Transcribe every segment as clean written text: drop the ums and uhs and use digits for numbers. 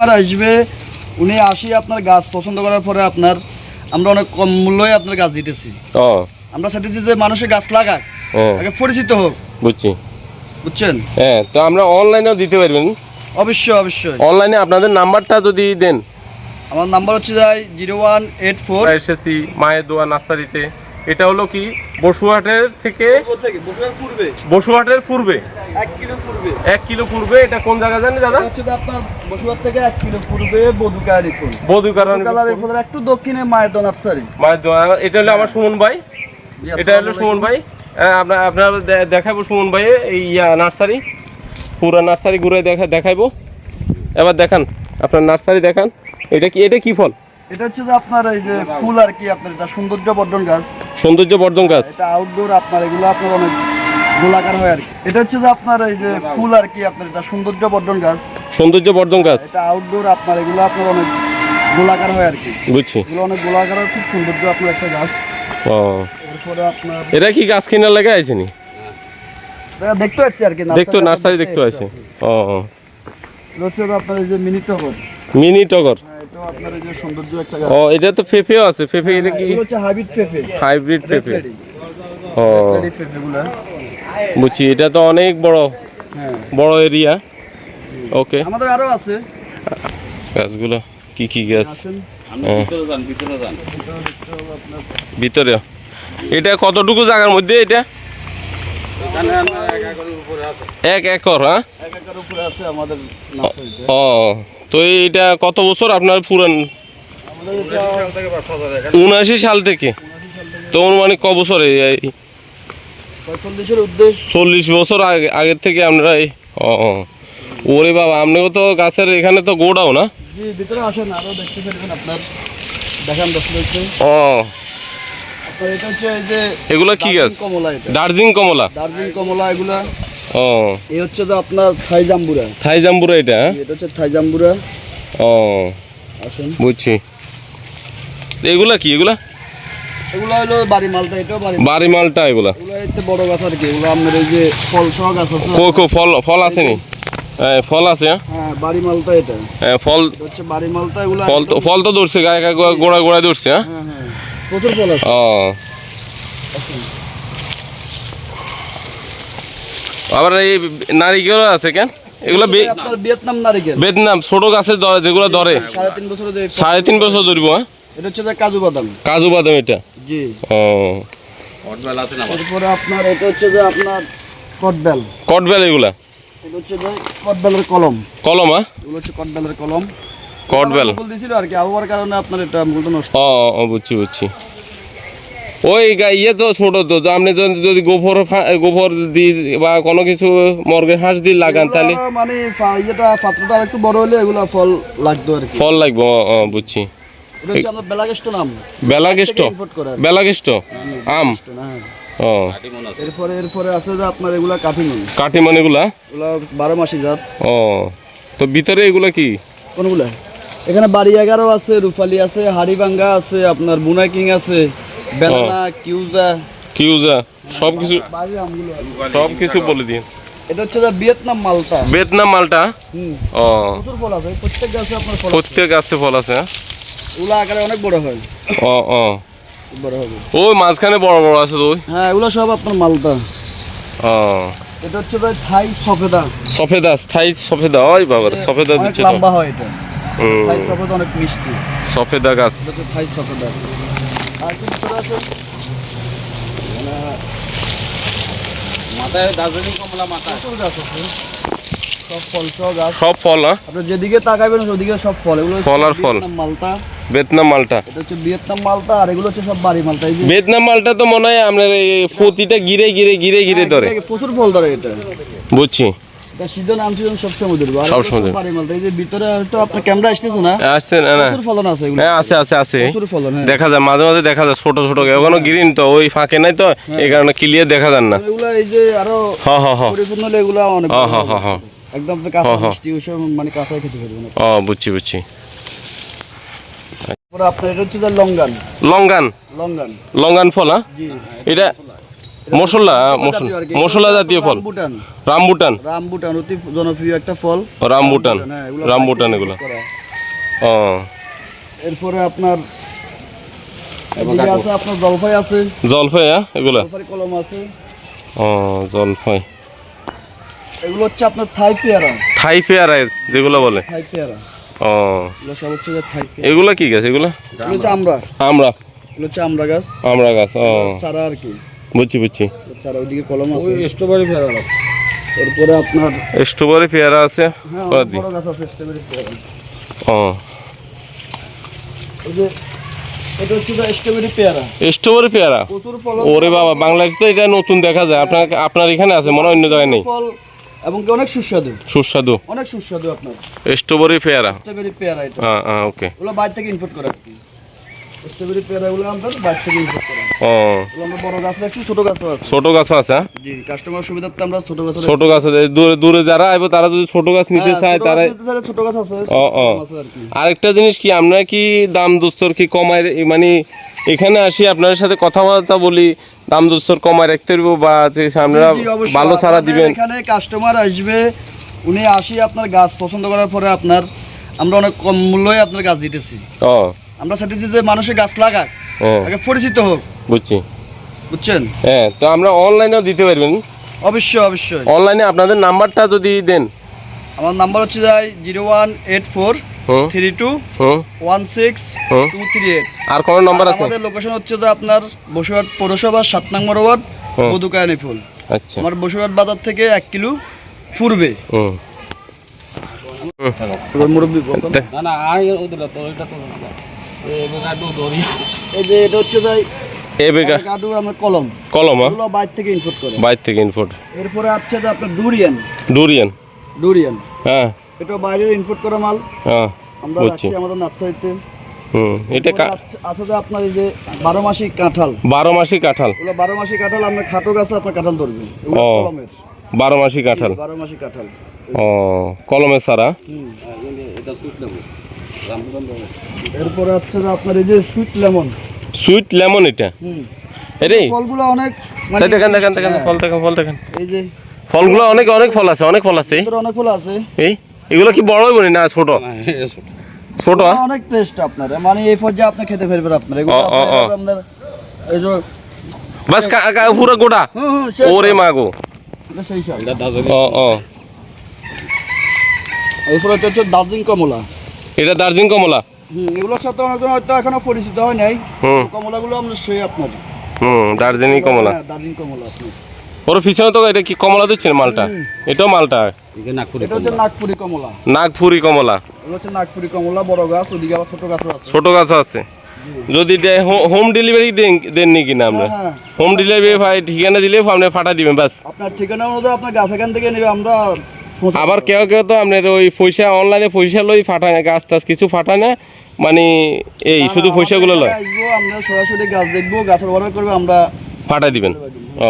আমার আসবে, উনি আসি আপনার গাছ পছন্দ করার পরে আমরা অনেক কম মূল্যে আপনার গাছ দিতেছি। আমরা চাইতেছি যে মানুষের গাছ লাগাক, আগে পরিচিত হোক। বুঝছেন? হ্যাঁ, তো আমরা অনলাইনেও দিতে পারবেন। অবশ্যই অনলাইনে আপনাদের নাম্বারটা যদি দেন। আমার নাম্বার হচ্ছে 0184। এসেছি মায়ের দোয়া নার্সারিতে। এটা হলো কি বসুহাটের থেকে বসুহাটের পূর্বে 1 কিলো পূর্বে। এটা কোন জায়গা জানি দাদা? হচ্ছে আপনার বসুহাট থেকে 1 কিলো পূর্বে বধুকারিপুর একটু দক্ষিণে মায়ের দোয়া নার্সারি। মায়ের দোয়া, এটা হলো আমার সুমন ভাই। এটা হলো সুমন ভাই। আপনার দেখাবো সুমন ভাই এই নার্সারি, পুরো নার্সারি ঘুরে দেখাইবো। এবার দেখান, আপনার নার্সারি দেখান। এটা কি ফল? এটা হচ্ছে আপনার এই যে ফুল আর কি, আপনার এটা সৌন্দর্য বর্ধন গাছ। এটা আউটডোর, আপনার এগুলো আপনার অনেক গোলাকার হয় আর কি। এটা হচ্ছে আপনার এই যে ফুল আর কি, আপনার এটা সৌন্দর্য বর্ধন গাছ। এটা আউটডোর, আপনার এগুলো আপনার অনেক গোলাকার হয় আর কি। বুঝছি, এগুলো অনেক গোলাকার, খুব সৌন্দর্য আপনার একটা গাছ। এরপরে আপনার এটা কি গাছ কিনা লাগা আছে নি? দেখতে আসছে আর কি, নার্সারি দেখতে আসছে। এটা হচ্ছে আপনার এই যে মিনি টগর। এটা আপনার এই যে সৌন্দর্য একটা গাছ। এটা তো পেঁপেও আছে। পেঁপে এটা কি? এটা হচ্ছে হাইব্রিড পেঁপে। এই পেঁপেগুলো বুঝছি, এটা তো অনেক বড় এরিয়া। ওকে, আমাদের আরো আছে গাছগুলো। কি গাছ? ভিতরে এটা কতটুকু জায়গার মধ্যে? এটা 1 একর। হ্যাঁ, 1 একর উপরে আছে আমাদের নার্সারিতে। তো এটা কত বছর আপনার পুরান? 79 সাল থেকে। তো অনুমানিক ক বছর? 40 বছর আগের থেকে আমরা ওরে বাবা, আপনাকে তো গাছের এখানে তো গোড়াও না? ভিতরে আসেন, আরো দেখতে পারবেন আপনার। দেখান এটা হচ্ছে এই যে এগুলা কি গাছ? দার্জিলিং কমলা। এগুলা এই হচ্ছে যে আপনার থাই জাম্বুরা। এটা হচ্ছে থাই জাম্বুরা। আসেন, বুঝছি। এগুলা কি? এগুলা হলো বাড়ি মালটা। এটাও বাড়ি মালটা। এগুলা এতে বড় গাছ আর কি। এগুলো আপনার এই যে ফল সহ গাছ আছে। ফল আছে নি? ফল আছে। হ্যাঁ, বাড়ি মালটা। এটা ফল হচ্ছে বাড়ি মালটা। এগুলো ফল তো ধরছে, গায়ে গোড়া ধরছে। হ্যাঁ, প্রচুর ফল আছে। আবার এই নারিকেল আছে কেন? এগুলো আপনার ভিয়েতনাম নারিকেল। ভিয়েতনাম ছোট গাছে যেগুলো ধরে 3.5 বছর ধরবো। এটা হচ্ছে কাজু বাদাম। এটা জি। এরপরে আপনার এটা হচ্ছে যে আপনার কটবেল। এগুলা এটা হচ্ছে যে কটবেলের কলম। এগুলো হচ্ছে কটবেলের কলম। ফুল দিছিল আর কি, আবহাওয়ার কারণে আপনার এটা মূলটা নষ্ট। বুঝছি। ওই ইয়ে তো ছোট তো, আপনি যদি গোবর দিই বা কোনো কিছু মুরগির হাঁস দিয়ে লাগান তাহলে মানে ইয়েটা পাত্রটা একটু বড় হলে এগুলা ফল লাগতো আর কি। ফল লাগবে। বুঝছি। এটা হচ্ছে আমাদের বেলাগেস্ট আম। এরপরে আছে যে আপনার এগুলা কাঠিমন। এগুলা 12 মাসি জাত। তো ভিতরে এগুলা কি? কোনগুলা? এখানে বাড়ি 11 আছে, রূপালি আছে, হাড়িভাঙ্গা আছে, আপনার বুনা কিং আছে, বেলানা, কিউজা সবকিছু বলে দিন। এটা হচ্ছে যে ভিয়েতনাম মালটা। প্রচুর ফল আছে প্রত্যেক গাছে। আপনার প্রত্যেক গাছে ফল আছে। এগুলো আকারে অনেক বড় হয়। বড় হবে। ওই মাঝখানে বড় আছে তো। হ্যাঁ, এগুলো সব আপনার মালটা। এটা হচ্ছে যে থাই সফেদা। ওই বাবা, সফেদা দিচ্ছে। লম্বা হয় এটা। থাই সফেদা অনেক মিষ্টি। সফেদা গাছ। থাই সফেদা। আর কি ভিতরে আছে? মাথায় দার্জিলিং কমলা মাথা। সব ফল। আপনি যেদিকে তাকাবেন ওদিকে সব ফল। এগুলো ভিয়েতনাম মালটা। এটা হচ্ছে ভিয়েতনাম মালটা, আর এগুলো হচ্ছে সব বাড়ি মালটা। ভিয়েতনাম মালটা তো মনে হয় আপনার এই প্রতিটা গিরে ধরে। প্রচুর ফল ধরে এটা। বুঝছি। এটা সিজন আনসিজন সব সময় ধরবে। আর সব বাড়ি মালটা। এই যে ভিতরে হয়তো আপনার ক্যামেরা আসতেছে না? আসছে না। প্রচুর ফলন আছে এগুলো। হ্যাঁ, আছে। প্রচুর ফলন। দেখা যায় মাঝে দেখা যায় ছোট এখনো গ্রিন তো, ওই ফাঁকে নাই তো, এই কারণে ক্লিয়ার দেখা যায় না। এগুলো এই যে আরো পরিপূর্ণ হলে এগুলো অনেক একদম কাঁচা মিষ্টি, ওই সব মানে কাঁচাই খেতে পারবেন। বুঝছি। আপনার এটা হচ্ছে যে লঙ্গান লঙ্গান ফল। জি। মশলা মশলা জাতীয় ফল, রামবুটান। রামবুটান। রামবুটান অতি জনপ্রিয় একটা ফল। রামবুটান, হ্যাঁ, রামবুটান এগুলো। ও এরপরে আপনার এদিকে আছে আপনার জলপাই আছে। জলপাই, এগুলা জলপাই কলম আছে। ও জলপাই। এগুলো হচ্ছে আপনার থাই পেয়ারা। থাই পেয়ারা যেগুলো বলে। থাই পেয়ারা। ও এগুলো সব হচ্ছে যে থাই পেয়ারা। এগুলা কি গাছ এগুলা? এগুলো হচ্ছে আমরা। আমরা এগুলো হচ্ছে আমরা গাছ। আমরা গাছ। ও চারা আর কি। বুঝছি। চারা ওইদিকে কলম আছে। স্ট্রবেরি পেয়ারা। এরপরে আপনার স্ট্রবেরি পেয়ারা আছে। হ্যাঁ, বড় গাছ আছে স্ট্রবেরি পেয়ারা। ও এই যে এটা হচ্ছে যে স্ট্রবেরি পেয়ারা। স্ট্রবেরি পেয়ারা। প্রচুর ফলন। ওরে বাবা, বাংলাদেশে তো এটা নতুন দেখা যায়। আপনার এখানে আছে মনে হয়, অন্য জায়গায় নেই। ফল এবং কি অনেক সুস্বাদু। সুস্বাদু অনেক সুস্বাদু আপনার স্ট্রবেরি পেয়ারা। স্ট্রবেরি পেয়ারা এটা। হ্যাঁ ওকে। ওগুলো বাইরে থেকে ইম্পোর্ট করা আর কি। স্ট্রবেরি পেয়ারাগুলো আমরা বাইরে থেকে ইম্পোর্ট করা। ও এগুলো আমরা বড় গাছ রাখছি, ছোট গাছও আছে। ছোট গাছও আছে। জি, কাস্টমার সুবিধার্থে আমরা ছোট গাছ ছোট গাছ আছে। দূরে যারা আইবো তারা যদি ছোট গাছ নিতে চায় তারা। ছোট গাছ আছে। ও আরেকটা জিনিস কি, আমরা কি দাম দস্তর কি কমায়, মানে এখানে আসি আপনার সাথে কথাবার্তা বলি, দাম দস্তর কমায় রাখতে পারবো, বা আপনারা ভালো সারা দিবেন? এখানে কাস্টমার আসবে, উনি আসি আপনার গাছ পছন্দ করার পরে আমরা অনেক কম মূল্যে আপনার গাছ দিতেছি। ও আমরা চাইতেছি যে মানুষের গাছ লাগাক, আগে পরিচিত হোক। বুঝছেন? হ্যাঁ, তো আমরা অনলাইনেও দিতে পারবেন? অবশ্যই। অনলাইনে আপনাদের নাম্বারটা যদি দেন। আমার নাম্বার হচ্ছে 01843216238। আর কোন নাম্বার আছে? আমাদের লোকেশন হচ্ছে যে আপনার বসুরহাট পৌরসভা 7 নং ওয়ার্ড, মধুকায়ানী ফুল। আচ্ছা, আমার বসুরহাট বাজার থেকে 1 কিলো পূর্বে। মুরব্বি না এই যে এটা হচ্ছে যে আমরা কলম বাইরে থেকে ইম্পোর্ট করে। এরপরে আছে যে আপনার ডুরিয়ান। হ্যাঁ, এটা বাইরের ইম্পোর্ট করা মাল। হ্যাঁ, আমরা রাখছি আমাদের নার্সারিতে। এটা আছে যে আপনার এই যে 12 মাসি কাঁঠাল। 12 মাসি কাঁঠাল। এগুলো 12 মাসি কাঁঠাল। আপনার খাটো গাছে আপনার কাঁঠাল ধরবে। এগুলো কলমের 12 মাসি কাঁঠাল। 12 মাসি কাঁঠাল। ও কলমের সারা। এটা সুইট লেমন। এরপরে আছে যে আপনার এই যে সুইট লেমন। এটা এরে ফলগুলো অনেক দেখেন ফল দেখেন। এই যে ফলগুলো অনেক ফল আছে। অনেক ফল আছে। এগুলো কি বড় হইবনি না ছোট? ছোট অনেক টেস্ট আপনার, মানে এই পর্যায়ে আপনি খেতে পারবেন। আপনার এগুলো আপনার এই যে বাস পুরো গোটা। ওরে মাগো, এটা সেই সব। এরপর হচ্ছে দার্জিলিং কমলা। এটা দার্জিলিং কমলা। এগুলোর সাথে অনেকজন হয়তো এখনো পরিচিত হয় নাই। কমলাগুলো আমরা সেই আপনার দার্জিলিং কমলা। দার্জিলিং কমলা আপনার। ওর পিছনে তো এটা কি কমলা দিচ্ছেন মালটা? এটাও মালটা। এটা হচ্ছে নাগপুরি কমলা। নাগপুরি কমলা। এগুলো হচ্ছে নাগপুরি কমলা, বড় গাছ। ওদিকে আবার ছোট গাছও আছে। ছোট গাছ আছে। যদি হোম ডেলিভারি দেন নাকি না? আমরা হোম ডেলিভারি ভাই ঠিকানা দিলে আপনি ফাটা দিবেন বাস। আপনার ঠিকানা অনুযায়ী আপনার গাছ এখান থেকে নেবে, আমরা। আবার কেউ তো আপনার ওই পয়সা অনলাইনে পয়সা লই ফাটায় না, গাছ টাছ কিছু ফাটায় না, মানে এই শুধু পয়সাগুলো লয়। আমরা সরাসরি গাছ দেখবো, গাছের অর্ডার করবে, আমরা ফাটাই দিবেন।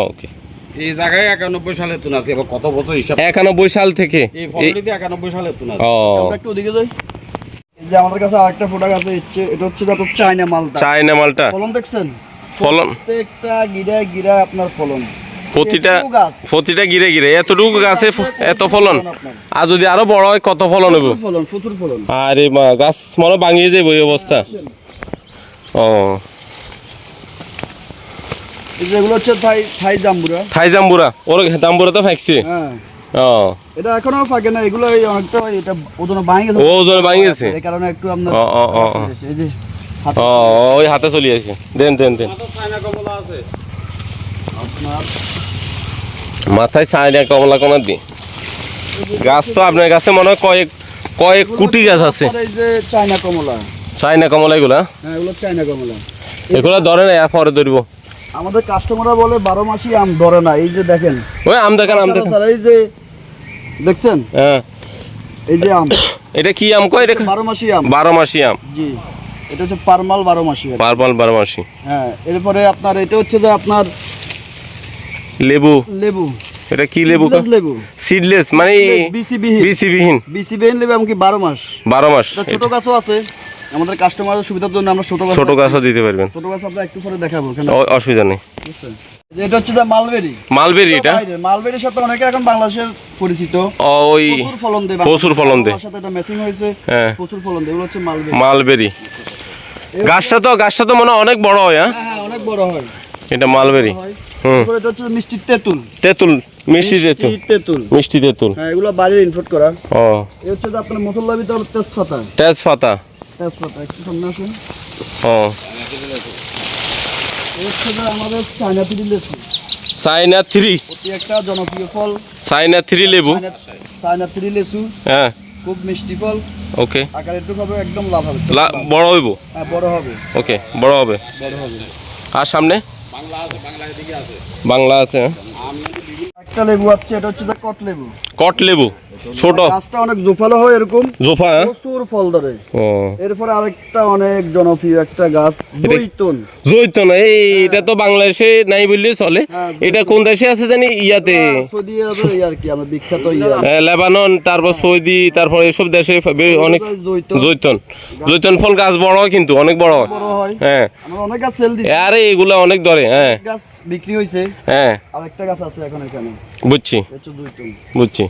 ওকে। এই জায়গায় 91 সালে তুন আছে। এবার কত বছর হিসাব? 91 সাল থেকে। এই ফলটিতে 91 সালে তুন আছে। আমরা একটু ওদিকে যাই। এই যে আমাদের কাছে আরেকটা প্রোডাক্ট আছে, এটা হচ্ছে আপনার চায়না মালটা। চায়না মালটা ফলন দেখছেন? ফলন প্রত্যেকটা গিরায় আপনার ফলন। প্রতিটা গিরে এতটুকু গাছে এত ফলন। আর যদি আরো বড় হয় কত ফলন হবে? প্রচুর ফলন। আরে মা, গাছ মনে ভাঙিয়ে যাবে এই অবস্থা। এগুলো হচ্ছে থাই জাম্বুরা। ওর জাম্বুরা তো ফাঁকছে। এটা এখনো ফাঁকে না। এগুলো অনেকটা এটা ওজন ভাঙে গেছে। এই কারণে একটু আপনার এই যে ওই হাতে চলে আসে। দেন মাথায় চায়না কমলা কোন দি গাছ তো আপনার কাছে মনে হয় কয়েক কোটি গাছ আছে। এই যে চায়না কমলা এগুলা। হ্যাঁ, এগুলো চায়না কমলা। এগুলা ধরে না, পরে ধরবো। আমাদের কাস্টমাররা বলে 12 মাসি আম ধরে না। এই যে দেখেন, ওই আম দেখেন। এই যে দেখছেন? হ্যাঁ, এই যে আম। এটা কি আম কয়? এটা 12 মাসি আম। 12 মাসি আম। জি, এটা হচ্ছে পারমাল 12 মাসি। পারমাল 12 মাসি। হ্যাঁ, এরপরে আপনার এটা হচ্ছে যে আপনার লেবু। এটা কি লেবু? সিডলেস, মানে বিসিবিহীন লেবু। এমনকি 12 মাস। ছোট গাছও আছে। আমাদের কাস্টমারের সুবিধার জন্য আমরা ছোট গাছও দিতে পারবেন। ছোট গাছ আমরা একটু পরে দেখাবো, অসুবিধা নেই। এটা হচ্ছে যে মালবেরি। মালবেরি এটা? মালবেরির সাথে অনেকে এখন বাংলাদেশের পরিচিত। ওই প্রচুর ফলন দেয়, প্রচুর ফলন দেয়। তার সাথে এটা ম্যাচিং হয়েছে, হ্যাঁ প্রচুর ফলন দেয়। এগুলো হচ্ছে মালবেরি। মালবেরি গাছটা তো মনে হয় অনেক বড় হয়। হ্যাঁ হ্যাঁ অনেক বড় হয় এটা মালবেরি। তারপর এটা হচ্ছে মিষ্টি তেঁতুল। তেঁতুল, মিষ্টি তেঁতুল। তেঁতুল, মিষ্টি তেঁতুল। হ্যাঁ এগুলো বাইরে ইম্পোর্ট করা। ও এই হচ্ছে যে আপনার মশলার ভিতরে তেজপাতা। তেজপাতা। তেজপাতা একটু সামনে আসুন। ও এই হচ্ছে যে আমাদের চায়না থ্রি লেবু। চায়না থ্রি, অতি একটা জনপ্রিয় ফল। চায়না থ্রি লেবু। চায়না থ্রি লেচু হ্যাঁ খুব মিষ্টি ফল। ওকে। আকার একটু হবে, একদম লাল হবে। বড় হইব? হ্যাঁ বড় হবে। ওকে বড় হবে। বড় হবে। আর সামনে বাংলা আছে। একটা লেবু আছে, এটা হচ্ছে কট লেবু। কট লেবু ছোট, গাছটা অনেক জোফালো হয়, এরকম জোফা। প্রচুর ফল ধরে। ও এরপরে আরেকটা অনেক জনপ্রিয় একটা গাছ জৈতুন। জৈতুন, এটা তো বাংলাদেশে নাই বললেই চলে। এটা কোন দেশে আছে জানি? ইয়াতে সৌদি আরবে আর কি আমার বিখ্যাত ইয়া। লেবানন, তারপর সৌদি, তারপর এসব দেশে অনেক জৈতুন ফল গাছ বড় হয়, কিন্তু অনেক বড় হয়। বড় হয়। হ্যাঁ আমরা অনেক গাছ সেল দিছি। আরে এগুলা অনেক ধরে। হ্যাঁ গাছ বিক্রি হইছে। হ্যাঁ আরেকটা গাছ আছে এখন এখানে। বুঝছি হচ্ছে জৈতুন। বুঝছি।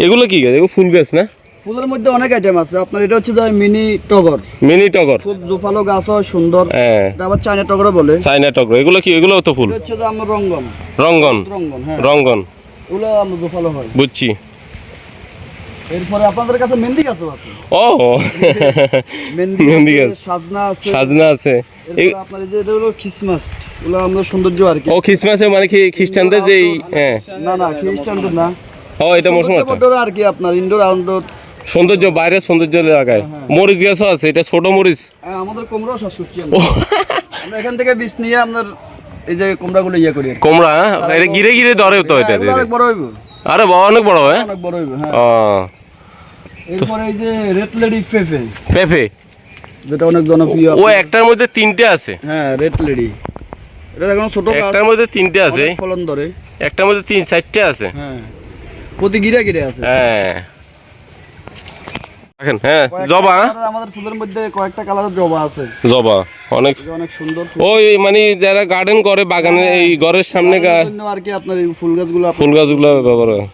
এগুলো কি গাছ? এগুলো ফুল গাছ না? ফুলের মধ্যে অনেক আইটেম আছে আপনার। এটা হচ্ছে যে মিনি টগর। মিনি টগর খুব জোফালো গাছ হয়, সুন্দর। হ্যাঁ এটা আবার চায়না টগর বলে। চায়না টগর। এগুলো কি? এগুলো তো ফুল। এটা হচ্ছে যে আমার রঙ্গন। রঙ্গন। রঙ্গন, হ্যাঁ রঙ্গন এগুলো আমরা জোফালো হয়। বুঝছি। এরপরে আপনাদের কাছে মেহেন্দি গাছও আছে। ও মেহেন্দি গাছ, সাজনা আছে। সাজনা আছে। এরপরে আপনার এই যে এটা হলো খ্রিসমাস, এগুলো আমরা সৌন্দর্য আর কি। ও খ্রিসমাসে মানে কি খ্রিস্টানদের যে? হ্যাঁ না না খ্রিস্টানদের না। ও এটা মৌসুম সৌন্দর্য আর কি আপনার ইনডোর আউটডোর সৌন্দর্য, বাইরে সৌন্দর্য লাগায়। মরিচ গাছও আছে, এটা ছোট মরিচ। হ্যাঁ আমাদের কুমড়া চাষ করছি আমরা এখান থেকে বীজ নিয়ে আপনার এই যে কুমড়াগুলো ইয়ে করি। কুমড়া এটা গিরে গিরে ধরে তো? এটা অনেক বড় হইব। আরে অনেক বড় হয়। অনেক বড় হইব। হ্যাঁ ও এরপর এই যে রেড লেডি পেঁপে, পেঁপে যেটা অনেক জনপ্রিয়। ও একটার মধ্যে তিনটে আছে। হ্যাঁ রেড লেডি, এটা এখন ছোট গাছ, একটার মধ্যে তিনটে আছে। অনেক ফলন ধরে। একটার মধ্যে 3-4টে আছে। হ্যাঁ প্রতি গিরা গিরে আছে। হ্যাঁ দেখেন। হ্যাঁ কয়েকটা জবা। কালার, আমাদের ফুলের মধ্যে কয়েকটা কালারের জবা আছে। জবা অনেক অনেক সুন্দর ফুল। ওই মানে যারা গার্ডেন করে, বাগানে এই ঘরের সামনে আর কি আপনার এই ফুল গাছগুলো ফুল গাছগুলো ব্যবহার হয়।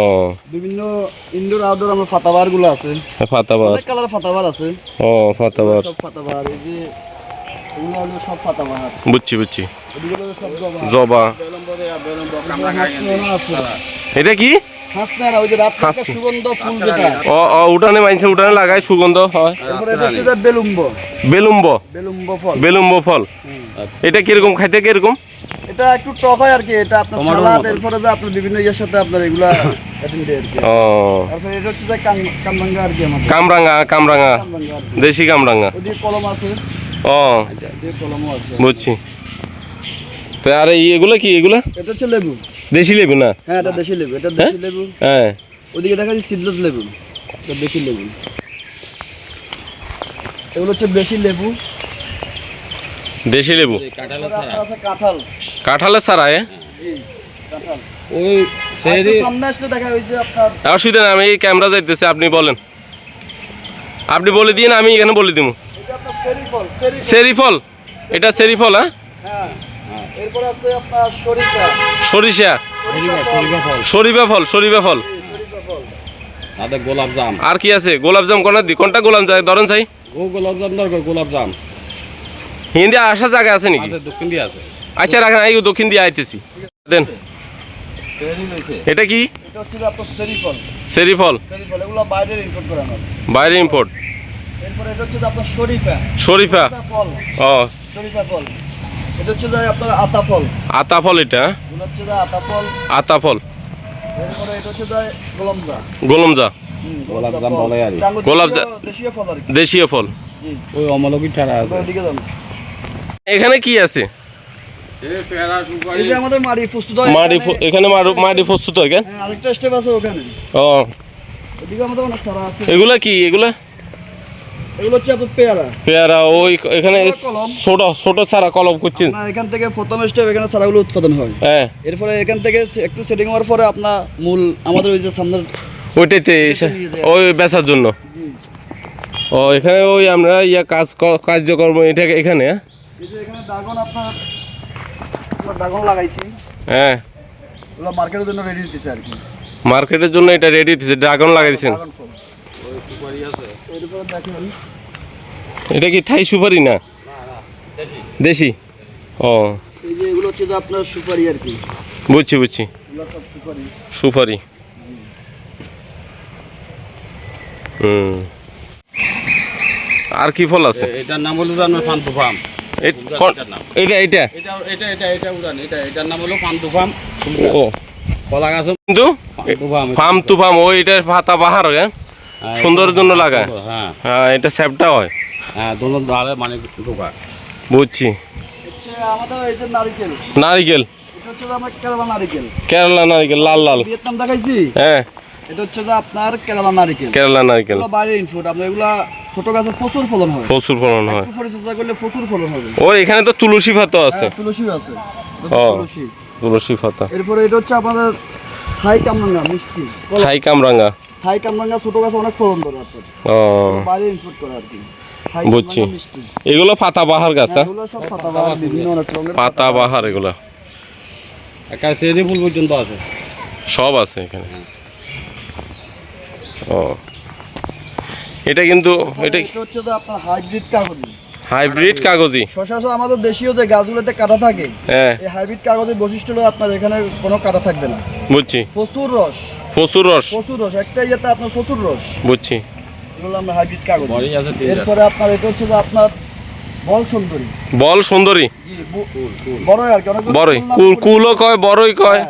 ও বিভিন্ন ইনডোর আউটডোর আমরা পাতাবাহার গুলো আছে। পাতাবাহার, অনেক কালার পাতাবাহার আছে। ও পাতাবাহার, সব পাতাবাহার। এই যে এগুলো হলো সব পাতাবাহার। বুঝছি বুঝছি। এগুলো হলো সব জবা। জবা। আছে। এটা কি? হাসনারা, ওই যে রাত থেকে সুগন্ধ ফুল যেটা। ও ও উঠানে মাইনছে, উঠানে লাগায় সুগন্ধ হয়। তারপরে এটা হচ্ছে যে বেলুম্ব। বেলুম্ব। বেলুম্ব ফল। বেলুম্ব ফল। এটা কিরকম খাইতে? কিরকম? এটা একটু টক হয় আর কি। এটা আপনার সালাদ, এরপরে যে আপনার বিভিন্ন ইয়ের সাথে আপনার এগুলা অ্যাটেন্ড দেয় আর কি। ও তারপরে এটা হচ্ছে যে কামরাঙ্গা আর কি আমাদের। কামরাঙ্গা। কামরাঙ্গা কামরাঙ্গা আর কি। দেশি কামরাঙ্গা। ওদিকে কলম আছে। ও ওদিকে কলমও আছে। বুঝছি। তো আর এগুলো কি? এগুলো এটা হচ্ছে লেবু। দেশি লেবু না? হ্যাঁ এটা দেশি লেবু। এটা দেশি লেবু। হ্যাঁ ওদিকে দেখা যাচ্ছে সিডলেস লেবু। এটা দেশি লেবু। এগুলো হচ্ছে দেশি লেবু। দেশি লেবু। কাঁঠাল। কাঁঠালের ছাড়া? কাঁঠাল ওই সামনে আসলে দেখা ওই যে আপনার অসুবিধা নেই, আমি এই ক্যামেরা যাইতেছি, আপনি বলেন। আপনি বলে দিন, আমি এখানে বলে দিব। চেরি ফল। চেরি ফল। এটা চেরি ফল? হ্যাঁ এরপর আছে আপনার সরিষা। সরিষা। ফল, শরীফা ফল। শরীফা ফল। সরিষা ফল। তাদের গোলাপ জাম। আর কি আছে? গোলাপ জাম কোনটা দি? কোনটা গোলাপ জাম ধরেন চাই? ও গোলাপ জাম দরকার, গোলাপ জাম হিন্দি আসা জায়গা আছে নাকি? আছে, দক্ষিণ দিয়ে আছে। আচ্ছা রাখেন, এই দক্ষিণ দিয়ে আইতেছি। দেন। এটা কি? এটা হচ্ছে আপনার চেরি ফল। চেরি ফল। চেরি ফল এগুলো বাইরের ইম্পোর্ট করা হয়। বাইরে ইম্পোর্ট। এরপর এটা হচ্ছে আপনার শরীফা। শরীফা ফল। ও শরীফা ফল। এটা হচ্ছে যে আপনার আতা ফল। আতা ফল। এটা এগুলো হচ্ছে যে আতা ফল। আতা ফল। এরপরে এটা হচ্ছে যে গোলমজা। গোলমজা। গোলাপ জাম বলে আর কি। গোলাপ দেশীয় ফল আর কি। দেশীয় ফল। জি ওই অমলকি ছাড়া আছে। ওইদিকে যান। এখানে কি আছে? এই যে আমাদের মাড়ি প্রস্তুত হয় এখানে মাটি প্রস্তুত হয় কেন? হ্যাঁ আরেকটা স্টেপ আছে ওখানে। ও এদিকে আমাদের অনেক সারা আছে। এগুলা কি? এগুলা এগুলো হচ্ছে আপনার পেয়ারা। পেয়ারা। ওই এখানে কলম। ছোট ছোট চারা কলম করছেন? না এখান থেকে প্রথম স্টেপ এখানে চারাগুলো উৎপাদন হয়। হ্যাঁ এরপরে এখান থেকে একটু সেটিং হওয়ার পরে আপনার মূল আমাদের ওই যে সামনের ওইটাতে ওই বেচার জন্য। ও এখানে ওই আমরা কার্যকর্ম এটা এখানে। এই যে এখানে ড্রাগন আপনার আপনার ড্রাগন লাগাইছি, হ্যাঁ এগুলো মার্কেটের জন্য রেডি দিতেছে আর কি। মার্কেটের জন্য এটা রেডি দিছে, ড্রাগন লাগাইছেন। ড্রাগন ফল সুপারি আছে। এর উপরে দেখেন এটা কি থাই সুপারি না? দেশি। ও এই যে এগুলো হচ্ছে যে আপনার সুপারি আর কি, বুঝছি বুঝছি, এগুলো সব সুপারি। সুপারি। আর কি ফল আছে? এটার নাম হলো জানো ফান তুফাম। এটা এটা এটা উড়ান, এটার নাম হলো ফান তুফাম। ও কলা গাছ কিন্তু তুফাম। ফার্ম টু ফার্ম, ওই এটার পাতা বাহার হয়, সুন্দরের জন্য লাগায়। হ্যাঁ হ্যাঁ এটা স্যাপটা হয়। হ্যাঁ, দোনো ধারে মানে ঢোকা। বুঝছি। হচ্ছে আমাদের এই যে নারকেল, নারিকেল, এটা হচ্ছে যে আমার কেরালা নারকেল। কেরালা নারিকেল, লাল লাল। ভিয়েতনাম দেখাইছি, হ্যাঁ এটা হচ্ছে যে আপনার কেরালা নারকেল। কেরালা নারিকেল এগুলো বাইরের ইনফুট, আপনার এগুলা ছোট গাছে প্রচুর ফলন হয়, প্রচুর ফলন হয়। একটু পরিচর্যা করলে প্রচুর ফলন হবে। ওর এখানে তো তুলসী পাতা আছে। হ্যাঁ, তুলসীও আছে, ও। তুলসী। তুলসী পাতা। এরপরে এটা হচ্ছে আপনাদের থাই কামরাঙ্গা মিষ্টি কলা। হাই কামরাঙ্গা। থাই কামরাঙ্গা ছোট গাছে অনেক ফলন ধরে আপনার, ও বাইরে ইনপুট করে আর কি। থাই বুঝছি। কামরাঙ্গা মিষ্টি, এগুলো পাতা বাহার গাছ। হ্যাঁ, এগুলো সব পাতাবাহার, বিভিন্ন অনেক রঙের পাতা বাহার এগুলো একটা চেরি ফুল পর্যন্ত আছে। সব আছে এখানে। ও এটা কিন্তু এটা এটা হচ্ছে যে আপনার হাইব্রিড কাগজি। হাইব্রিড কাগজি। শশা আমাদের দেশীয় যে গাছগুলোতে কাটা থাকে, হ্যাঁ এই হাইব্রিড কাগজের বৈশিষ্ট্য হলো আপনার এখানে কোনো কাটা থাকবে না, বুঝছি। প্রচুর রস, প্রচুর রস। প্রচুর রস, একটা ইয়েতে আপনার প্রচুর রস। বুঝছি। এগুলো আমরা হাইব্রিড কাগজ। বড়ি আছে তিনটা। এরপরে আপনার এটা হচ্ছে যে আপনার বল সুন্দরী। বল সুন্দরী। জি, বড়ই আর কি, অনেক বড়ই, কুলও কয়, বড়ই কয়।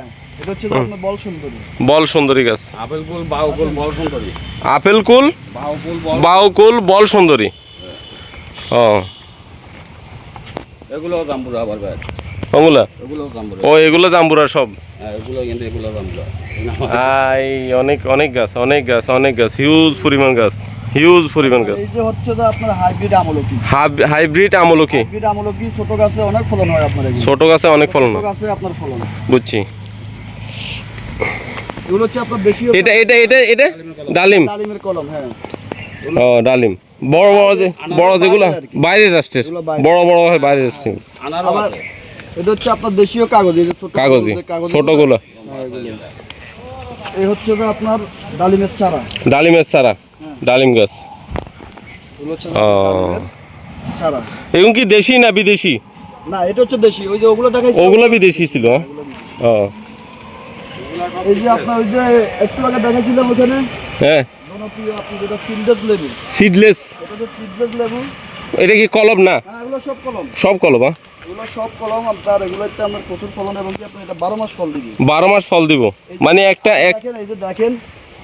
এটা হচ্ছে যে আপনার বল সুন্দরী। বল সুন্দরী গাছ। আপেল ফুল, বাউ ফুল, বল সুন্দরী। আপেল কুল, বাউ ফুল, বল। বাউকুল, বল সুন্দরী। ও এগুলো জাম্বুরা আবার ভাই। ওগুলা, এগুলো জাম্বুরা। ও এগুলো জাম্বুরা সব। হ্যাঁ, এগুলো কিন্তু এগুলো জাম্বুরা। আই অনেক অনেক গাছ, অনেক গাছ, অনেক গাছ, হিউজ পরিমাণ গাছ, হিউজ পরিমাণ গাছ। এই যে হচ্ছে যে আপনার হাইব্রিড আমলকি। হাইব্রিড আমলকি। হাইব্রিড আমলকি ছোট গাছে অনেক ফলন হয় আপনার, এগুলো ছোট গাছে অনেক ফলন ছোট হয়। গাছে আপনার ফলন। বুঝছি। এগুলো হচ্ছে আপনার দেশীয় এটা এটা এটা এটা ডালিম। ডালিমের কলম। হ্যাঁ, ও ডালিম। বড় বড় যে বড় যেগুলো বাইরের রাষ্ট্রের, বড় বড় হয় বাইরের রাষ্ট্রের। আনারও আবার আছে। এটা হচ্ছে আপনার দেশীয় কাগজ, এই যে ছোট কাগজি, যে কাগজ, ছোটগুলো। হ্যাঁ, এগুলো। এই হচ্ছে যে আপনার ডালিমের চারা। ডালিমের চারা, ডালিম গাছ। এগুলো হচ্ছে ও ডালিমের চারা। এগুলো কি দেশি না বিদেশি? না, এটা হচ্ছে দেশি। ওই যে ওগুলো দেখাইছি, ওগুলো বিদেশি ছিল। ও এই যে আপনার ওই যে একটু আগে দেখাইছিলাম ওখানে হ্যাঁ, জনপ্রিয় আপনি যেটা সিডলেস লেবু, সিডলেস। এটা হচ্ছে সিডলেস লেবু। এটা কি কলম না? হ্যাঁ, এগুলো সব কলম, সব কলম। হ্যাঁ, এগুলো সব কলম আপনার। এগুলোতে আমার প্রচুর ফলন এবং কি আপনার এটা 12 মাস ফল দিবে। 12 মাস ফল দিব। এই যে মানে একটা এক দেখেন, এই যে দেখেন,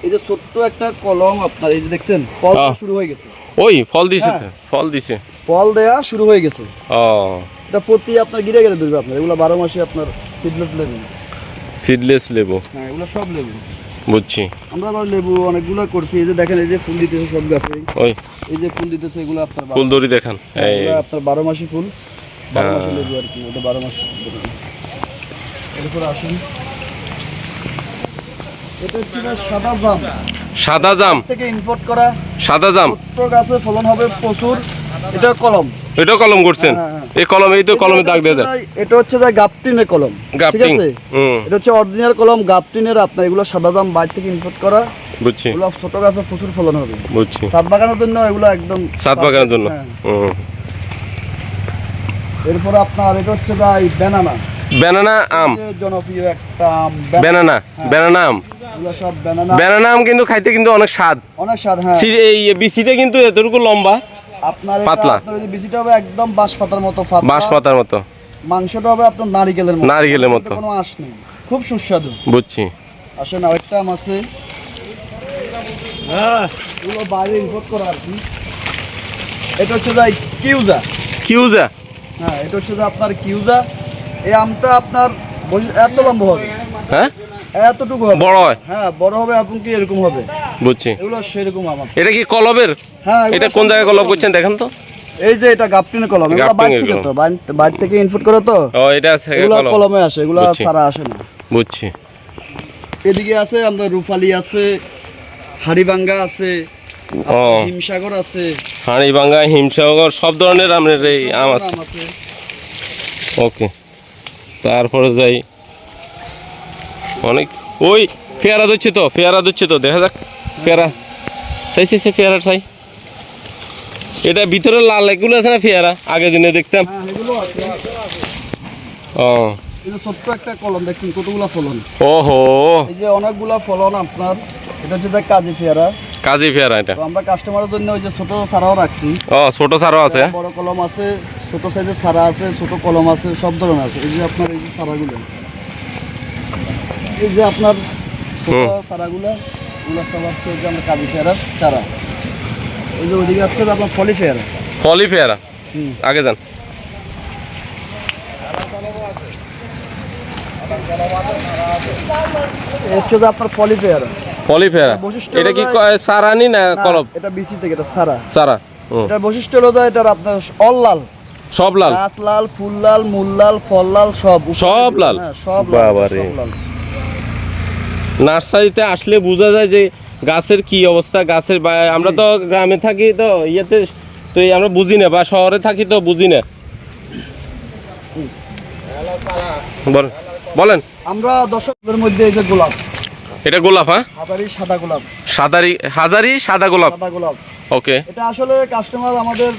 এই যে ছোট্ট একটা কলম আপনার, এই যে দেখছেন ফল হ্যাঁ। শুরু হয়ে গেছে, ওই ফল দিছে তো, হ্যাঁ। ফল দিছে। ফল দেয়া শুরু হয়ে গেছে। ও এটা প্রতি আপনার গিরে গিরে ধরবে আপনার। এগুলো 12 মাসে আপনার সিডলেস লেবু। সিডলেস লেবু। হ্যাঁ, এগুলো সব লেবু। বুঝছি। আমরা আবার লেবু অনেকগুলো করছি। এই যে দেখেন, এই যে ফুল দিতেছে সব গাছে, ওই এই যে ফুল দিতেছে, এগুলো আপনার ফুল দড়ি দেখান। এই এগুলো আপনার 12 মাসি ফুল, 12 মাসি লেবু আর কি। এটা 12 মাস। এরপর আসুন, এটা হচ্ছে যে সাদা জাম, সাদা জাম। থেকে ইম্পোর্ট করা সাদা জাম। ছোট্ট গাছে ফলন হবে প্রচুর। এটা কলম। এটা কলম করছেন? হ্যাঁ, হ্যাঁ। এই কলম, এই তো কলমে দাগ দেয়া যায়। এটা হচ্ছে যে গাপটিনের কলম, ঠিক গাপটিং। আছে? হুম, এটা হচ্ছে অরিজিনাল কলম গাপটিনের আপনার। এগুলো সাদা জাম বাইরে থেকে ইম্পোর্ট করা, বুঝছি এগুলো ছোট গাছে প্রচুর ফলন হবে। বুঝছি। ছাদ বাগানের জন্য এগুলো একদম সাত বাগানের জন্য। হ্যাঁ। হুম। এরপর আপনার এটা হচ্ছে ভাই ব্যানানা, ব্যানানা আম। জনপ্রিয় একটা আম। ব্যানানা, ব্যানানা আম। এগুলো সব ব্যানানা, ব্যানানা আম কিন্তু খাইতে কিন্তু অনেক স্বাদ। অনেক স্বাদ। হ্যাঁ, এই বিচিটা কিন্তু এতটুকু লম্বা, আপনার পাতলা। আপনার ওই যে বিচিটা হবে একদম বাঁশ পাতার মতো পাতলা। বাঁশ পাতার মতো। মাংসটা হবে আপনার নারিকেলের মতো, নারিকেলের মতো। এতে কোনো আঁশ নেই, খুব সুস্বাদু। বুঝছি। আসেন, আরেকটা আম আছে। হ্যাঁ, এগুলো বাইরে ইম্পোর্ট করা আর কি। এটা হচ্ছে ভাই কিউজা। কিউজা। হ্যাঁ, এটা হচ্ছে যে আপনার কিউজা। এই আমটা আপনার এত লম্বা হবে, হ্যাঁ, এতটুকু হবে, বড় হয়। হ্যাঁ বড় হবে এবং কি এরকম হবে। বুঝছি। এগুলো সেরকম আম। এটা কি কলবের? হ্যাঁ, এগুলো এটা কোন সব জায়গায় কলব করছেন দেখেন তো। এই যে এটা গাপটিনের কলম, এগুলো গাপটিনের বাইরে থেকে কলম। তো বাইরে থেকে ইনপুট করে তো, ও এটা আছে এগুলো কলম। কলমে আসে, এগুলো বুঝছি। সারা আসে না। বুঝছি। এদিকে আছে আমাদের রুফালি আছে, হাড়িভাঙ্গা আছে, ও হিমসাগর আছে, হাড়িভাঙ্গা, হিমসাগর, সব ধরনের আমের এই আম আছে। আম আছে। ওকে। তারপরে যাই অনেক ওই পেয়ারা দিচ্ছে তো দেখা যাক পেয়ারা চাই পেয়ারা চাই এটা ভিতরে লাল এগুলো আছে না পেয়ারা আগের দিনে দেখতাম হ্যাঁ এগুলো আছে। ও এই যে ছোট্ট একটা কলম দেখছেন কতগুলা ফলন, ওহো এই যে অনেকগুলা ফলন আপনার। এটা হচ্ছে যে কাজী পেয়ারা। কাজী পেয়ারা এটা তো আমরা কাস্টমারের জন্য ওই যে ছোট সারাও রাখছি। ও ছোট সারও আছে বড় কলম আছে, ছোট সাইজের সারা আছে, ছোট কলম আছে, সব ধরনের আছে। এই যে আপনার এই যে সারাগুলো, এই যে আপনার ছোট সারাগুলো, এগুলো সব হচ্ছে যে আমরা কাজী পেয়ারার চারা। এই যে ওইদিকে হচ্ছে যে আপনার ফলি পেয়ারা। ফলি পেয়ারা আগে যান এই হচ্ছে যে আপনার ফলি পেয়ারা। ফলি পেয়ারা বৈশিষ্ট্য এটা কি হলো সারানি না না, কলম এটা বিসি থেকে, এটা সারা। সারা এটার বৈশিষ্ট্য হলো যে এটার আপনার অল লাল, সব লাল গাছ লাল, ফুল লাল, মূল লাল, ফল লাল, সব সব লাল? হ্যাঁ, সব লাল, বাবারে। সব লাল। নার্সারিতে আসলে বোঝা যায় যে গাছের কি অবস্থা গাছের আমরা তো গ্রামে থাকি তো ইয়েতে তো আমরা বুঝি না বা শহরে থাকি তো বুঝি না বলেন আমরা দর্শকদের মধ্যে এই যে গোলাপ, এটা গোলাপ হ্যাঁ হাজারি সাদা গোলাপ, হাজারি সাদা গোলাপ সাদা গোলাপ। ওকে এটা আসলে কাস্টমার আমাদের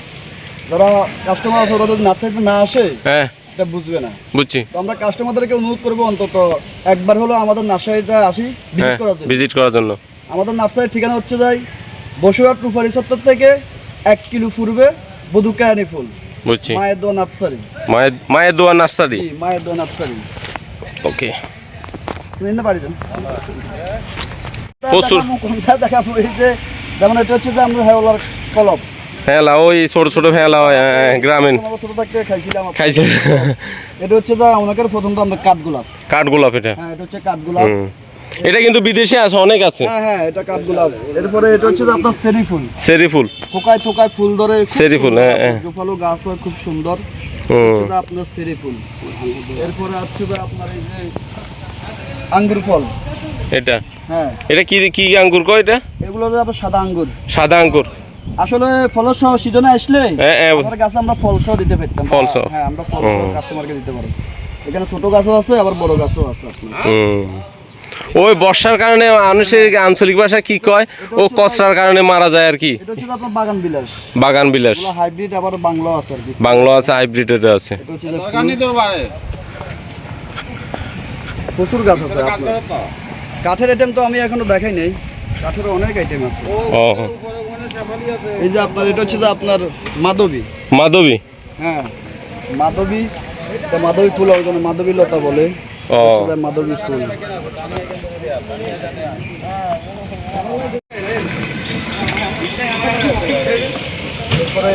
যারা কাস্টমার আছে ওরা যদি নার্সারিতে না আসে হ্যাঁ এটা বুঝবে না। বুঝছি তো আমরা কাস্টমারদেরকে অনুরোধ করবো অন্তত একবার হলো আমাদের নার্সারিটা আসি ভিজিট হ্যাঁ করার জন্য। ভিজিট করার জন্য আমাদের নার্সারির ঠিকানা হচ্ছে যাই বসুরহাট টুফারি চত্বর থেকে 1 কিলো পূর্বে বধুকায়ানি ফুল, বুঝছি মায়ের দোয়া নার্সারি। মায়ের দোয়া নার্সারি জি, মায়ের দোয়া নার্সারি। ওকে তুমি এনে পারি যান প্রচুর। কোনটা দেখাবো, এই যে যেমন এটা হচ্ছে যে আমরা হেওলার কলম, ভেলা ওই ছোট ছোট ভেলা হয় গ্রামীণ আমরা ছোট থাকতে খাইছিলাম। খাইছে এটা হচ্ছে যে ওনাকে প্রথম তো আমরা কাঠগোলাপ। কাঠগোলাপ এটা হ্যাঁ এটা হচ্ছে কাঠগোলাপ। এটা কিন্তু বিদেশে আছে অনেক আছে হ্যাঁ হ্যাঁ এটা কাঠগোলাপ। এরপরে এটা হচ্ছে যে আপনার চেরি ফুল, চেরি ফুল থোকায় থোকায় ফুল ধরে, খুব চেরি ফুল, সুন্দর। হ্যাঁ, হ্যাঁ। জোপালো গাছ হয় খুব সুন্দর। হুম। হচ্ছে যে আপনার চেরি ফুল। এরপরে হচ্ছে যে আপনার এই যে আঙ্গুর ফল। এটা হ্যাঁ এটা কি কি আঙ্গুর কয় এটা এগুলো হলো আপনার সাদা আঙ্গুর। সাদা আঙ্গুর আসলে ফলের সহ সিজনে আসলে হ্যাঁ, হ্যাঁ। আমাদের গাছে আমরা ফল সহ দিতে পারতাম। ফল সহ। হ্যাঁ আমরা ফল সহ কাস্টমারকে দিতে পারি। এখানে ছোট গাছও আছে আবার বড় গাছও আছে আপনার। ওই বর্ষার কারণে মানুষের আঞ্চলিক ভাষায় কি কয় ও কচরার কারণে মারা যায় আর কি এটা হচ্ছে যে আপনার বাগান বিলাস। বাগান বিলাস এগুলো হাইব্রিড আবার বাংলাও আছে আর কি। বাংলা আছে হাইব্রিড আছে এটা হচ্ছে যে প্রচুর গাছ আছে আপনার। কাঠের আইটেম তো আমি এখনো দেখাই নাই, কাঠের অনেক আইটেম আছে। ও এই যে আপনার এটা হচ্ছে যে আপনার মাধবী। মাধবী হ্যাঁ মাধবী, এটা মাধবী ফুল ওই জন্য মাধবী লতা বলে। ও হচ্ছে যে মাধবী ফুল। এরপরে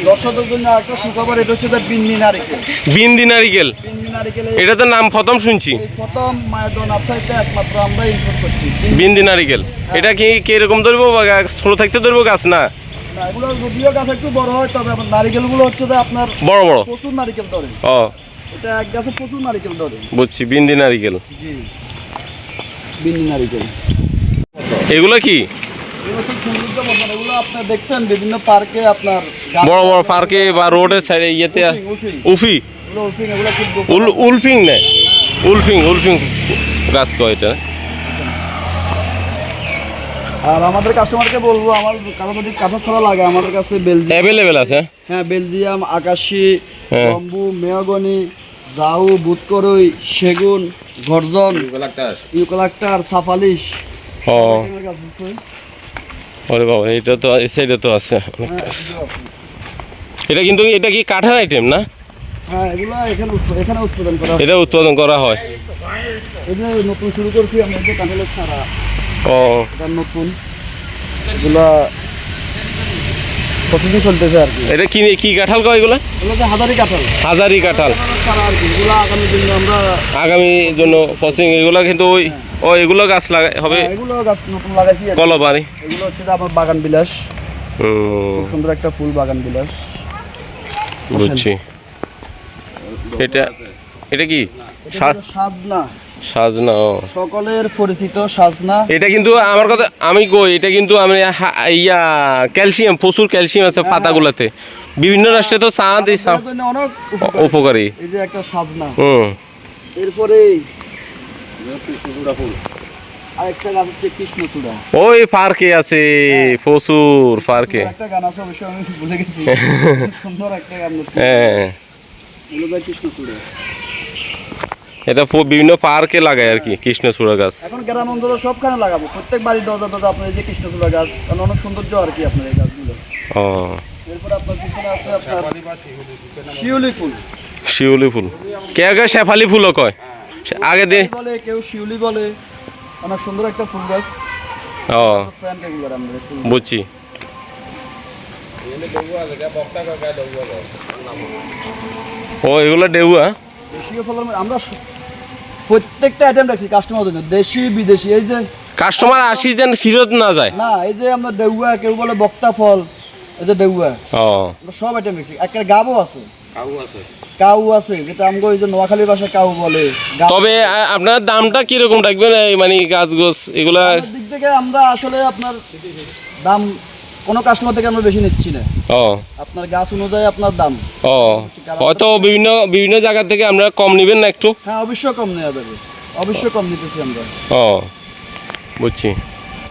দর্শকদের জন্য একটা সুখবর, এটা হচ্ছে যে বিন্দি নারিকেল। বিন্দি নারিকেল বিন্দি নারিকেল এটা তো নাম প্রথম শুনছি এই প্রথম মায়ের দোয়া নার্সারিতে একমাত্র আমরা ইম্পোর্ট করছি। বিন্দি নারিকেল এটা কি কিরকম ধরবো বা ছোট থাকতে ধরবো গাছ না না, এগুলো যদিও গাছ একটু বড় হয় তবে আপনার নারিকেলগুলো হচ্ছে যে আপনার বড় বড় প্রচুর নারিকেল ধরে। ও এটা এক গাছে প্রচুর নারিকেল ধরে। বুঝছি বিন্দি নারিকেল জি বিন্দি নারিকেল। এগুলো কি এগুলো খুব সৌন্দর্য বর্ধন। এগুলো আপনার দেখছেন বিভিন্ন পার্কে আপনার গাছ- বড় বড় পার্কে বা রোডের সাইডে ইয়েতে উলফিং, উফি এগুলো উলফিং, এগুলো খুব উলফিং নেই উলফিং গাছ কয় এটা আর আমাদের কাস্টমারকে বলবো আমার কারো যদি কাঁথা ছাড়া লাগে আমাদের কাছে বেলজিয়াম অ্যাভেলেবেল আছে হ্যাঁ বেলজিয়াম, আকাশি, হ্যাঁ। বম্বু, মেহগনি, জাউ, বুতকরই, সেগুন, গর্জন, ইউক্যালিপটাস, সাফালিশ। ও আমার কাছে আছে। ওরে বাবা এটা তো এই সাইডে তো আছে অনেক হ্যাঁ, গাছ। এগুলো আছে। এটা কি কাঠের আইটেম না হ্যাঁ এগুলো এখানে উৎপাদন করা হয়। এটা উৎপাদন করা হয় এই যে নতুন শুরু করছি আমি, এই যে কাঁঠালের ছাড়া, ও এটা নতুন, এগুলা প্রসেসিং চলতেছে আর কি। এটা কি কি কাঁঠাল কয় এগুলো এগুলো যে হাজারি কাঁঠাল হাজারি কাঁঠাল ছাড়া আর কি, এগুলো আগামী দিনে আমরা আগামী জন্য প্রসেসিং এগুলো কিন্তু ওই এগুলো গাছ লাগাই হবে এগুলো গাছ নতুন লাগাইছি আর কি। কলবারি এগুলো হচ্ছে যে আমার বাগান বিলাস, খুব সুন্দর একটা ফুল বাগান বিলাস। বুঝছি এটা এটা কি এটা হচ্ছে সাজনা, সাজনা ও। সকলের পরিচিত সাজনা। এটা কিন্তু আমার কথা আমি কই, এটা কিন্তু আমি ইয়া ক্যালসিয়াম, প্রচুর ক্যালসিয়াম আছে পাতাগুলোতে। বিভিন্ন রাষ্ট্রে তো চাঁদ এই আমাদের জন্য অনেক উপকারী। এই যে একটা সাজনা। হুম। এরপরে কৃষ্ণচূড়া ফুল। আরেকটা গাছ হচ্ছে কৃষ্ণচূড়া। ওই পার্কে আছে প্রচুর পার্কে। একটা গান আছে অবশ্য আমি ভুলে গেছি। সুন্দর একটা গান আছে। হ্যাঁ, এগুলো কৃষ্ণচূড়া। এটা বিভিন্ন পার্কে লাগায় আর কি কৃষ্ণচূড়া গাছ। এখন গ্রাম অঞ্চলে সবখানে লাগাবো, প্রত্যেক বাড়ির দরজা দরজা আপনার এই যে কৃষ্ণচূড়া গাছ, কারণ অনেক সৌন্দর্য আর কি আপনার এই গাছগুলো। ও, এরপর আপনার পিছনে আছে আপনার শিউলি ফুল। শিউলি ফুল, কেউ কেউ শেফালি ফুলও কয়। আগে দিয়ে বলে, কেউ শিউলি বলে। অনেক সুন্দর একটা ফুল গাছ। ও সেন্ট এগুলোর আমরা ফুল। বুঝছি। ও এগুলো ডেউয়া। দেশীয় ফলের মধ্যে আমরা প্রত্যেকটা আইটেম রাখছি কাস্টমার জন্য, দেশি বিদেশি। এই যে কাস্টমার আসি যেন ফেরত না যায়। না, এই যে আমরা ডেউয়া, কেউ বলে বক্তা ফল, এই যে ডেউয়া, ও আমরা সব আইটেম রাখছি। একটা গাবও আছে, কাউ আছে। কাউ আছে, যেটা আমরা ওই যে নোয়াখালীর ভাষায় কাউ বলে। তবে আপনার দামটা কিরকম রাখবেন এই মানে গাছ গোছ এগুলা? আমাদের দিক থেকে আমরা আসলে আপনার দাম কোনো কাস্টমার থেকে আমরা বেশি নিচ্ছি না। ও আপনার গাছ অনুযায়ী আপনার দাম। ও, হয়তো বিভিন্ন বিভিন্ন জায়গা থেকে আমরা কম নেবেন না একটু? হ্যাঁ, অবশ্যই কম নেওয়া যাবে, অবশ্যই কম নিতেছি আমরা। ও বুঝছি।